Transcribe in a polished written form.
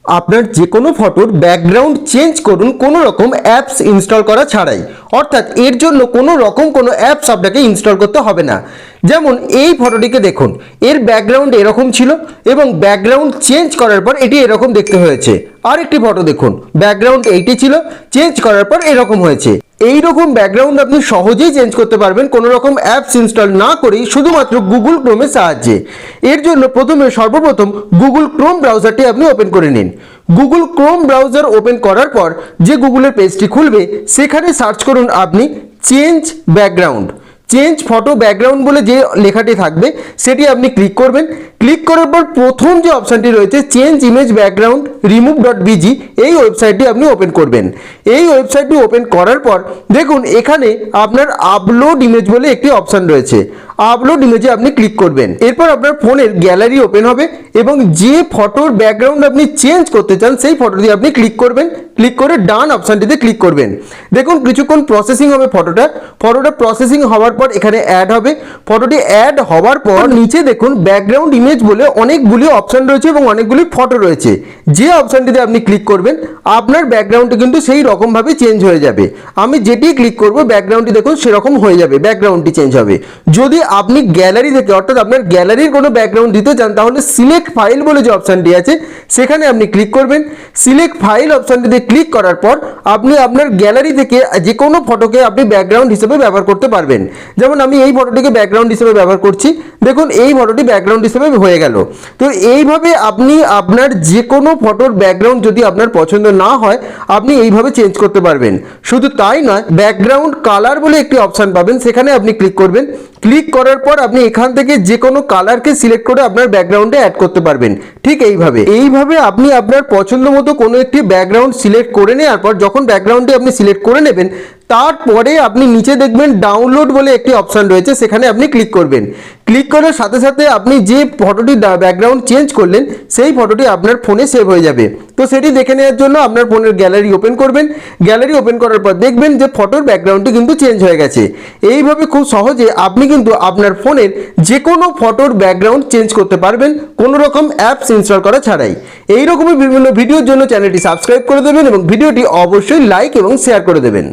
আপনার যে কোনো ফটোর ব্যাকগ্রাউন্ড চেঞ্জ করুন কোনো রকম অ্যাপস ইনস্টল করা ছাড়াই। অর্থাৎ এর জন্য কোনো রকম কোনো অ্যাপস আপনাকে ইনস্টল করতে হবে না। যেমন এই ফটোটিকে দেখুন, এর ব্যাকগ্রাউন্ড এরকম ছিল এবং ব্যাকগ্রাউন্ড চেঞ্জ করার পর এটি এরকম দেখতে হয়েছে। আরেকটি ফটো দেখুন, ব্যাকগ্রাউন্ড এইটি ছিল, চেঞ্জ করার পর এরকম হয়েছে। এই রকম ব্যাকগ্রাউন্ড আপনি সহজেই চেঞ্জ করতে পারবেন কোনো রকম অ্যাপস ইনস্টল না করেই, শুধুমাত্র গুগল ক্রোমের সাহায্যে। এর জন্য সর্বপ্রথম গুগল ক্রোম ব্রাউজারটি আপনি ওপেন করে নিন। গুগল ক্রোম ব্রাউজার ওপেন করার পর যে গুগলের পেজটি খুলবে সেখানে সার্চ করুন আপনি change background. Change photo background বলে যে লেখাটি থাকবে সেটি আপনি ক্লিক করবেন। ক্লিক করার পর প্রথম যে অপশানটি রয়েছে চেঞ্জ ইমেজ ব্যাকগ্রাউন্ড remove.bg, এই ওয়েবসাইটটি আপনি ওপেন করবেন। এই ওয়েবসাইটটি ওপেন করার পর দেখুন এখানে আপনার আপলোড ইমেজ বলে একটি অপশান রয়েছে। আপলোড ইমেজে আপনি ক্লিক করবেন। এরপর আপনার ফোনের গ্যালারি ওপেন হবে এবং যে ফটোর ব্যাকগ্রাউন্ড আপনি চেঞ্জ করতে চান সেই ফটোটি আপনি ক্লিক করবেন। ক্লিক করে ডান অপশানটিতে ক্লিক করবেন। দেখুন কিছুক্ষণ প্রসেসিং হবে ফটোটা প্রসেসিং হওয়ার পর এখানে অ্যাড হবে। ফটোটি অ্যাড হওয়ার পর নিচে দেখুন ব্যাকগ্রাউন্ড ইমেজ বলে অনেকগুলি অপশান রয়েছে এবং অনেকগুলি ফটো রয়েছে। যে অপশানটিতে আপনি ক্লিক করবেন আপনার ব্যাকগ্রাউন্ডটি কিন্তু সেই রকমভাবে চেঞ্জ হয়ে যাবে। আমি যেটি ক্লিক করব ব্যাকগ্রাউন্ডটি দেখুন সেরকম হয়ে যাবে, ব্যাকগ্রাউন্ডটি চেঞ্জ হবে। যদি আপনি গ্যালারি থেকে অর্থাৎ আপনার গ্যালারির কোনো ব্যাকগ্রাউন্ড দিতে চান তাহলে সিলেক্ট ফাইল বলে যে অপশানটি আছে সেখানে আপনি ক্লিক করবেন। সিলেক্ট ফাইল অপশানটিতে ক্লিক করার পর আপনি আপনার গ্যালারি থেকে যে কোনো ফটোকে আপনি ব্যাকগ্রাউন্ড হিসেবে ব্যবহার করতে পারবেন। যেমন আমি এই ফটোটিকে ব্যাকগ্রাউন্ড হিসেবে ব্যবহার করছি, দেখুন এই ফটোটি ব্যাকগ্রাউন্ড হিসেবে হয়ে গেল। তো এইভাবে আপনি আপনার যে কোনো ফটোর ব্যাকগ্রাউন্ড যদি আপনার পছন্দ না হয় আপনি এইভাবে চেঞ্জ করতে পারবেন। শুধু তাই নয়, ব্যাকগ্রাউন্ড কালার বলে একটি অপশান পাবেন, সেখানে আপনি ক্লিক করবেন। ক্লিক করার পর আপনি এখান থেকে যে কোনো কালারকে সিলেক্ট করে আপনার ব্যাকগ্রাউন্ডে অ্যাড করতে পারবেন। ঠিক এইভাবে আপনি আপনার পছন্দ মতো কোনো একটি ব্যাকগ্রাউন্ড সিলেক্ট করে নেওয়ার পর যখন ব্যাকগ্রাউন্ডটি আপনি সিলেক্ট করে নেবেন তারপরে আপনি নিচে দেখবেন ডাউনলোড বলে একটি অপশান রয়েছে, সেখানে আপনি ক্লিক করবেন। ক্লিক করার সাথে সাথে আপনি যে ফটোটি ব্যাকগ্রাউন্ড চেঞ্জ করলেন সেই ফটোটি আপনার ফোনে সেভ হয়ে যাবে। তো সেটি দেখে নেওয়ার জন্য আপনার ফোনের গ্যালারি ওপেন করবেন। গ্যালারি ওপেন করার পর দেখবেন যে ফটোর ব্যাকগ্রাউন্ডটি কিন্তু চেঞ্জ হয়ে গেছে। এইভাবে খুব সহজে আপনি কিন্তু আপনার ফোনের যে কোনো ফটোর ব্যাকগ্রাউন্ড চেঞ্জ করতে পারবেন কোনো রকম অ্যাপস ইনস্টল করা ছাড়াই। এই রকমই বিভিন্ন ভিডিওর জন্য চ্যানেলটি সাবস্ক্রাইব করে দেবেন এবং ভিডিওটি অবশ্যই লাইক এবং শেয়ার করে দেবেন।